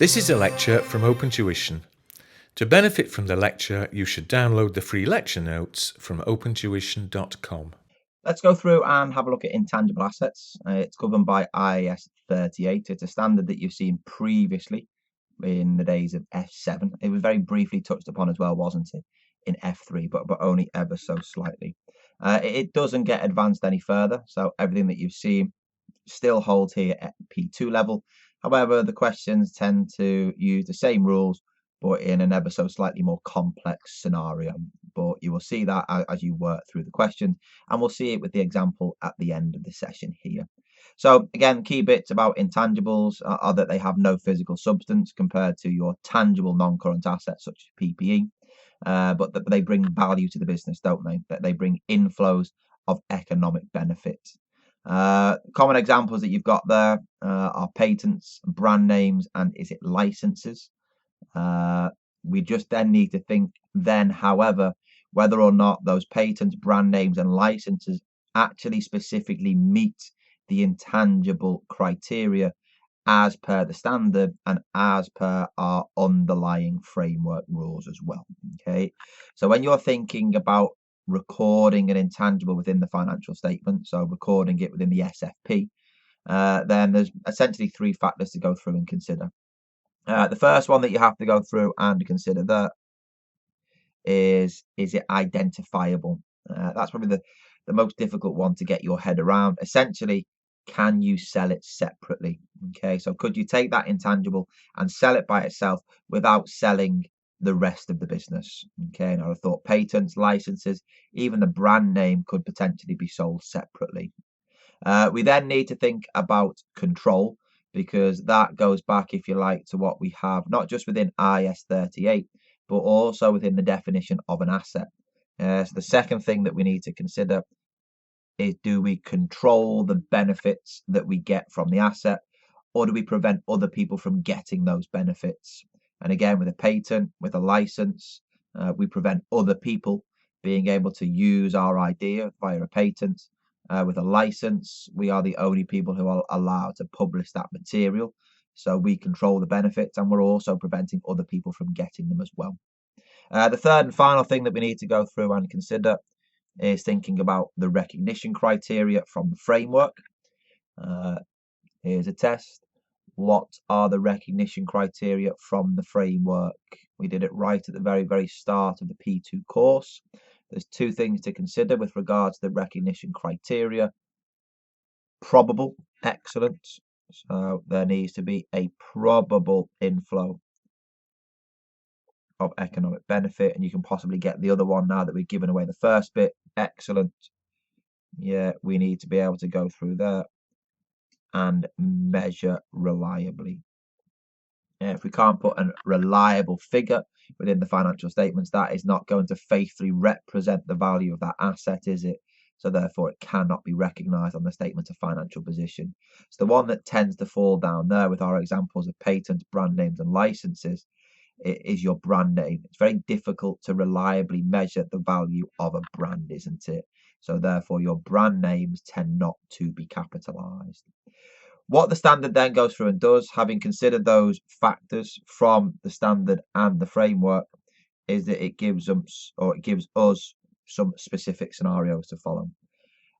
This is a lecture from Open Tuition. To benefit from the lecture, you should download the free lecture notes from opentuition.com. Let's go through and have a look at intangible assets. It's governed by IAS 38. It's a standard that you've seen previously in the days of F7. It was very briefly touched upon as well, wasn't it, in F3, but only ever so slightly. It doesn't get advanced any further, so everything that you've seen still holds here at P2 level. However, the questions tend to use the same rules, but in an ever so slightly more complex scenario. But you will see that as you work through the questions, and we'll see it with the example at the end of the session here. So again, key bits about intangibles are that they have no physical substance compared to your tangible non-current assets such as PPE, but they bring value to the business, don't they? That they bring inflows of economic benefit. Common examples that you've got there are patents, brand names, and is it licenses? We just then need to think then, however, whether or not those patents, brand names, and licenses actually specifically meet the intangible criteria as per the standard and as per our underlying framework rules as well. Okay, so when you're thinking about recording an intangible within the financial statement, so recording it within the SFP, then there's essentially three factors to go through and consider. The first one that you have to go through and consider there is it identifiable? That's probably the most difficult one to get your head around. Essentially, can you sell it separately? Okay, so could you take that intangible and sell it by itself without selling the rest of the business? Okay, and I thought patents, licenses, even the brand name could potentially be sold separately. We then need to think about control, because that goes back, if you like, to what we have not just within IAS 38, but also within the definition of an asset. So the second thing that we need to consider is, do we control the benefits that we get from the asset, or do we prevent other people from getting those benefits? And again, with a patent, with a license, we prevent other people being able to use our idea via a patent. With a license, we are the only people who are allowed to publish that material. So we control the benefits, and we're also preventing other people from getting them as well. The third and final thing that we need to go through and consider is thinking about the recognition criteria from the framework. Here's a test. What are the recognition criteria from the framework? We did it right at the very, very start of the P2 course. There's two things to consider with regards to the recognition criteria. Probable, excellent. So there needs to be a probable inflow of economic benefit, and you can possibly get the other one now that we've given away the first bit. Excellent. Yeah, we need to be able to go through there and measure reliably. If we can't put a reliable figure within the financial statements, that is not going to faithfully represent the value of that asset, is it? So therefore, it cannot be recognised on the statement of financial position. So the one that tends to fall down there with our examples of patents, brand names, and licenses is your brand name. It's very difficult to reliably measure the value of a brand, isn't it? So therefore, your brand names tend not to be capitalised. What the standard then goes through and does, having considered those factors from the standard and the framework, is that it gives us some specific scenarios to follow.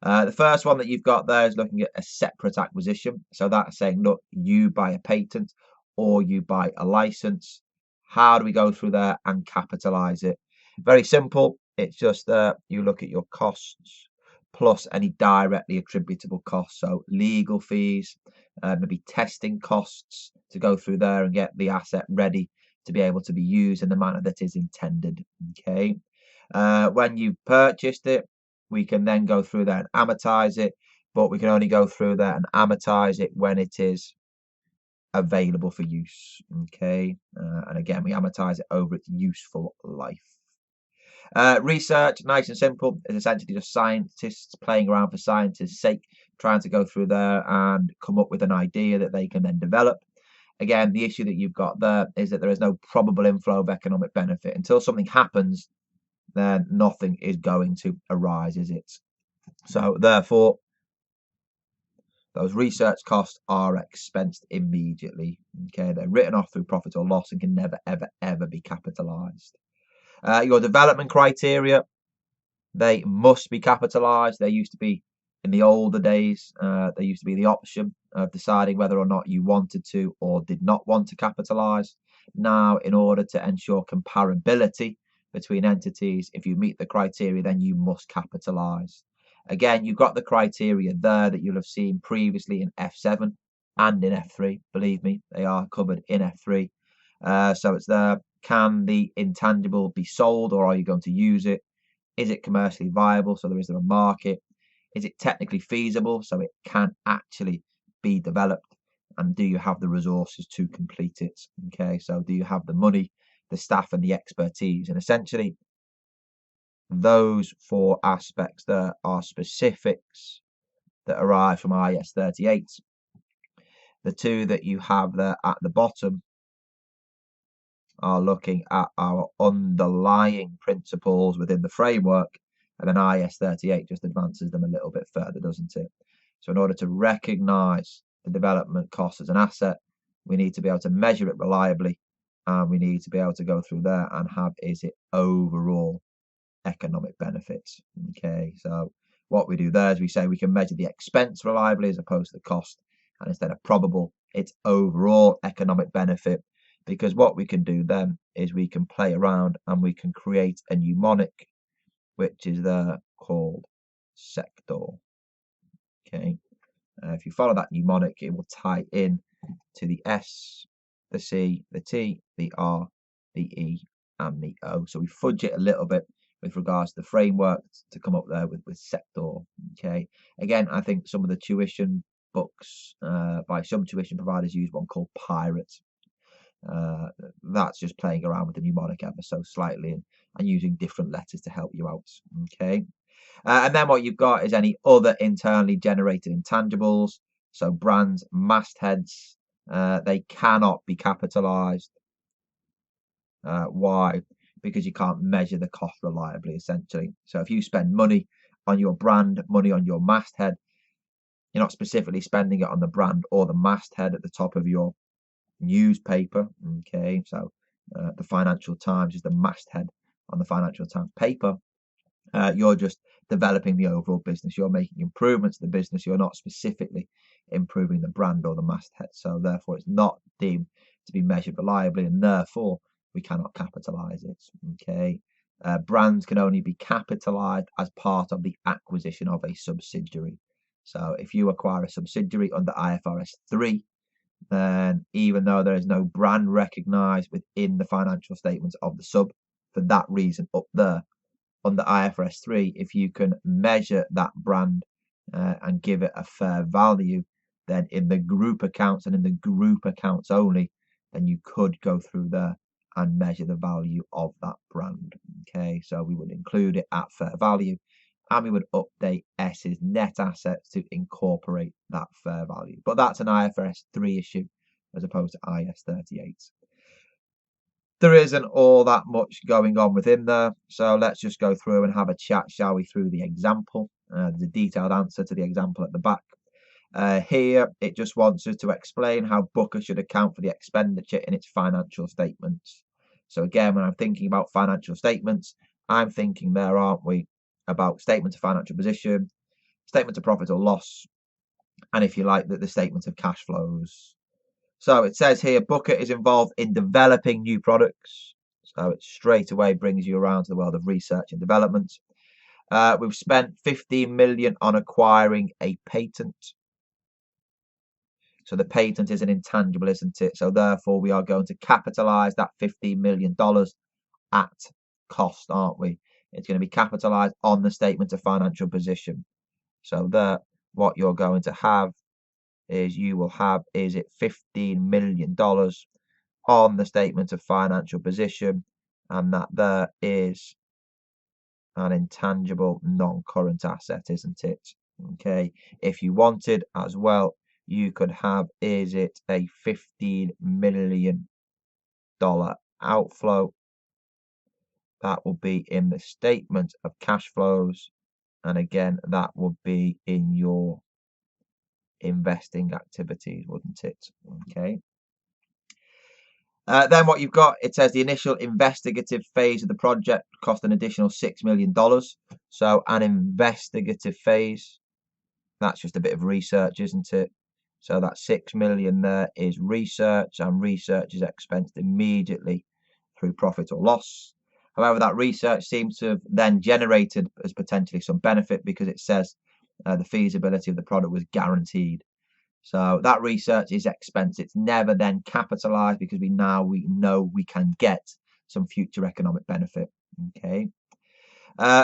The first one that you've got there is looking at a separate acquisition. So that's saying, look, you buy a patent or you buy a license. How do we go through there and capitalize it? Very simple. It's just you look at your costs plus any directly attributable costs. So legal fees, maybe testing costs to go through there and get the asset ready to be able to be used in the manner that is intended. Okay. When you've purchased it, we can then go through there and amortize it, but we can only go through there and amortize it when it is available for use. Okay. And again, we amortize it over its useful life. Research, nice and simple, is essentially just scientists playing around for scientists' sake, trying to go through there and come up with an idea that they can then develop. Again, the issue that you've got there is that there is no probable inflow of economic benefit. Until something happens, then nothing is going to arise, is it? So therefore, Those research costs are expensed immediately. Okay, they're written off through profit or loss and can never, ever, ever be capitalized. Your development criteria, they must be capitalized. They used to be, in the older days, there used to be the option of deciding whether or not you wanted to or did not want to capitalize. Now, in order to ensure comparability between entities, if you meet the criteria, then you must capitalize. Again, you've got the criteria there that you'll have seen previously in F7 and in F3. Believe me, they are covered in F3. So it's there. Can the intangible be sold, or are you going to use it? Is it commercially viable? So is there a market? Is it technically feasible? So it can actually be developed. And do you have the resources to complete it? Okay, so do you have the money, the staff, and the expertise? And essentially, those four aspects there are specifics that arise from IAS 38. The two that you have there at the bottom are looking at our underlying principles within the framework, and then IAS 38 just advances them a little bit further, doesn't it? So in order to recognize the development cost as an asset, we need to be able to measure it reliably, and we need to be able to go through there and have, is it overall economic benefits? Okay, so what we do there is we say we can measure the expense reliably as opposed to the cost, and instead of probable, it's overall economic benefit, because what we can do then is we can play around and we can create a mnemonic which is there called sector. Okay, if you follow that mnemonic, it will tie in to the S, the C, the T, the R, the E, and the O. So we fudge it a little bit with regards to the framework to come up there with sector. Okay, again, I think some of the tuition books by some tuition providers use one called Pirate. That's just playing around with the mnemonic ever so slightly and using different letters to help you out. Okay, and then what you've got is any other internally generated intangibles. So brands, mastheads, they cannot be capitalized. Why? Because you can't measure the cost reliably, essentially. So if you spend money on your brand, money on your masthead, you're not specifically spending it on the brand or the masthead at the top of your newspaper. Okay, so the Financial Times is the masthead on the Financial Times paper. You're just developing the overall business. You're making improvements to the business. You're not specifically improving the brand or the masthead. So therefore, it's not deemed to be measured reliably, and therefore we cannot capitalize it. Okay, brands can only be capitalized as part of the acquisition of a subsidiary. So if you acquire a subsidiary under IFRS 3, then even though there is no brand recognized within the financial statements of the sub, for that reason up there, under IFRS 3, if you can measure that brand and give it a fair value, then in the group accounts and in the group accounts only, then you could go through there and measure the value of that brand. Okay, so we would include it at fair value, and we would update S's net assets to incorporate that fair value. But that's an IFRS 3 issue as opposed to IAS 38. There isn't all that much going on within there, so let's just go through and have a chat, shall we, through the example. There's a detailed answer to the example at the back. Here, it just wants us to explain how Booker should account for the expenditure in its financial statements. So again, when I'm thinking about financial statements, I'm thinking there, aren't we, about statement of financial position, statement of profit or loss, and if you like, the statement of cash flows. So it says here, Booker is involved in developing new products. So it straight away brings you around to the world of research and development. We've spent 15 million on acquiring a patent. So the patent is an intangible, isn't it? So therefore, we are going to capitalize that $15 million at cost, aren't we? It's going to be capitalized on the statement of financial position. So there, what you're going to have is you will have, is it $15 million on the statement of financial position, and that there is an intangible non-current asset, isn't it? Okay, if you wanted as well, you could have, is it a $15 million outflow? That will be in the statement of cash flows, and again, that will be in your investing activities, wouldn't it? Okay. Then what you've got, it says the initial investigative phase of the project cost an additional $6 million. So an investigative phase, that's just a bit of research, isn't it? So that 6 million there is research, and research is expensed immediately through profit or loss. However, that research seems to have then generated as potentially some benefit, because it says the feasibility of the product was guaranteed. So that research is expense. It's never then capitalized, because we know we can get some future economic benefit. Okay.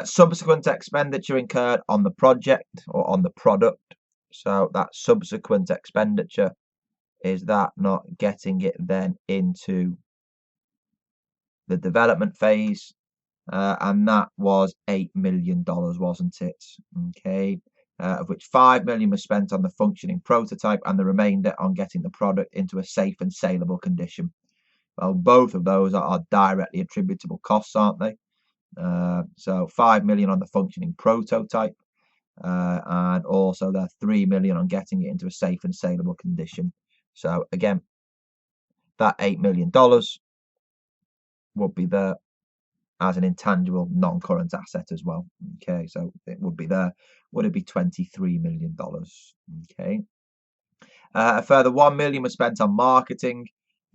Subsequent expenditure incurred on the project or on the product. So that subsequent expenditure is that not getting it then into the development phase, and that was $8 million, wasn't it? Okay. Of which 5 million was spent on the functioning prototype, and the remainder on getting the product into a safe and saleable condition. Well, both of those are directly attributable costs, aren't they? So 5 million on the functioning prototype, and also the 3 million on getting it into a safe and saleable condition. So again, that $8 million would be there as an intangible non-current asset as well. Okay, so it would be there. Would it be $23 million? Okay. A further 1 million was spent on marketing,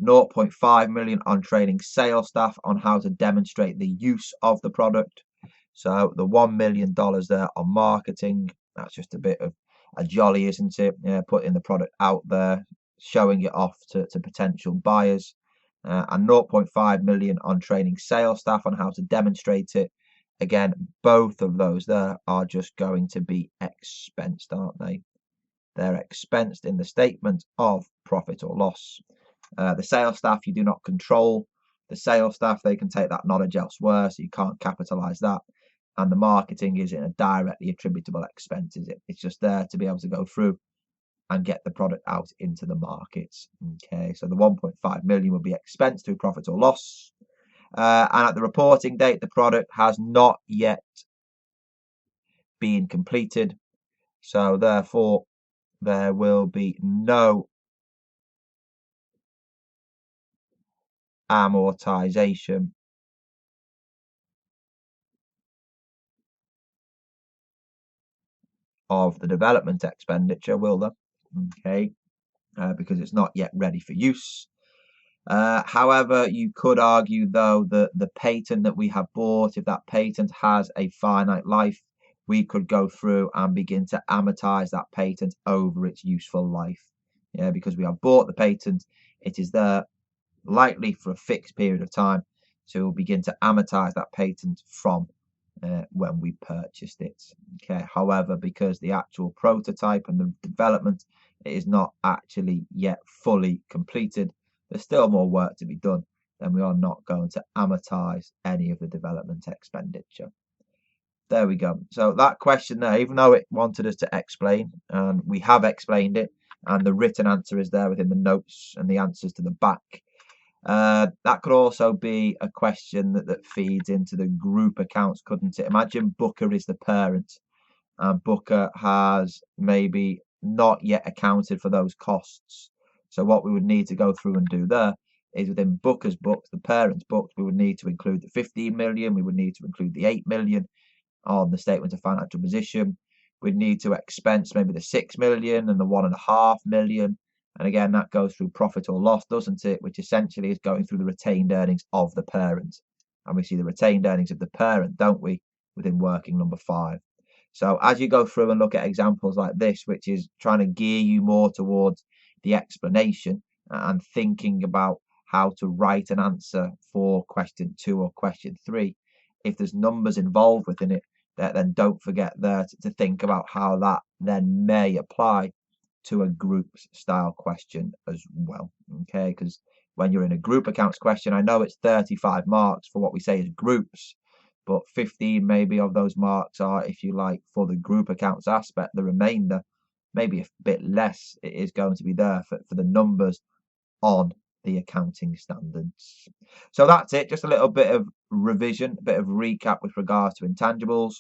0.5 million on training sales staff on how to demonstrate the use of the product. So the $1 million there on marketing, that's just a bit of a jolly, isn't it? Yeah, putting the product out there, showing it off to potential buyers. And 0.5 million on training sales staff on how to demonstrate it. Again, both of those there are just going to be expensed, aren't they? They're expensed in the statement of profit or loss. The sales staff you do not control. The sales staff, they can take that knowledge elsewhere, so you can't capitalize that. And the marketing is in a directly attributable expense, is it? It's just there to be able to go through and get the product out into the markets. Okay, so the 1.5 million will be expensed through profit or loss. And at the reporting date, the product has not yet been completed. So therefore, there will be no amortization of the development expenditure, will there? Okay, because it's not yet ready for use. However, you could argue, though, that the patent that we have bought, if that patent has a finite life, we could go through and begin to amortize that patent over its useful life. Yeah, because we have bought the patent, it is there likely for a fixed period of time, so we'll begin to amortize that patent from when we purchased it. Okay. However, because the actual prototype and the development is not actually yet fully completed, there's still more work to be done, then we are not going to amortize any of the development expenditure. There we go. So that question there, even though it wanted us to explain, and we have explained it, and the written answer is there within the notes and the answers to the back, that could also be a question that feeds into the group accounts, couldn't it? Imagine Booker is the parent, and Booker has maybe not yet accounted for those costs. So what we would need to go through and do there is, within Booker's books, the parent's books, we would need to include the 15 million, we would need to include the 8 million on the statement of financial position. We'd need to expense maybe the 6 million and the 1.5 million. And again, that goes through profit or loss, doesn't it? Which essentially is going through the retained earnings of the parent. And we see the retained earnings of the parent, don't we, within working number 5. So as you go through and look at examples like this, which is trying to gear you more towards the explanation and thinking about how to write an answer for question 2 or question 3, if there's numbers involved within it, then don't forget there to think about how that then may apply to a group style question as well. Okay, because when you're in a group accounts question, I know it's 35 marks for what we say is groups, but 15 maybe of those marks are, if you like, for the group accounts aspect. The remainder, maybe a bit less, it is going to be there for the numbers on the accounting standards. So that's it, just a little bit of revision, a bit of recap with regards to intangibles.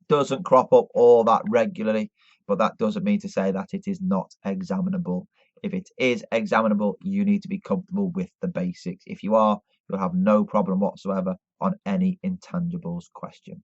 Doesn't crop up all that regularly, but that doesn't mean to say that it is not examinable. If it is examinable, you need to be comfortable with the basics. If you are, you'll have no problem whatsoever on any intangibles question.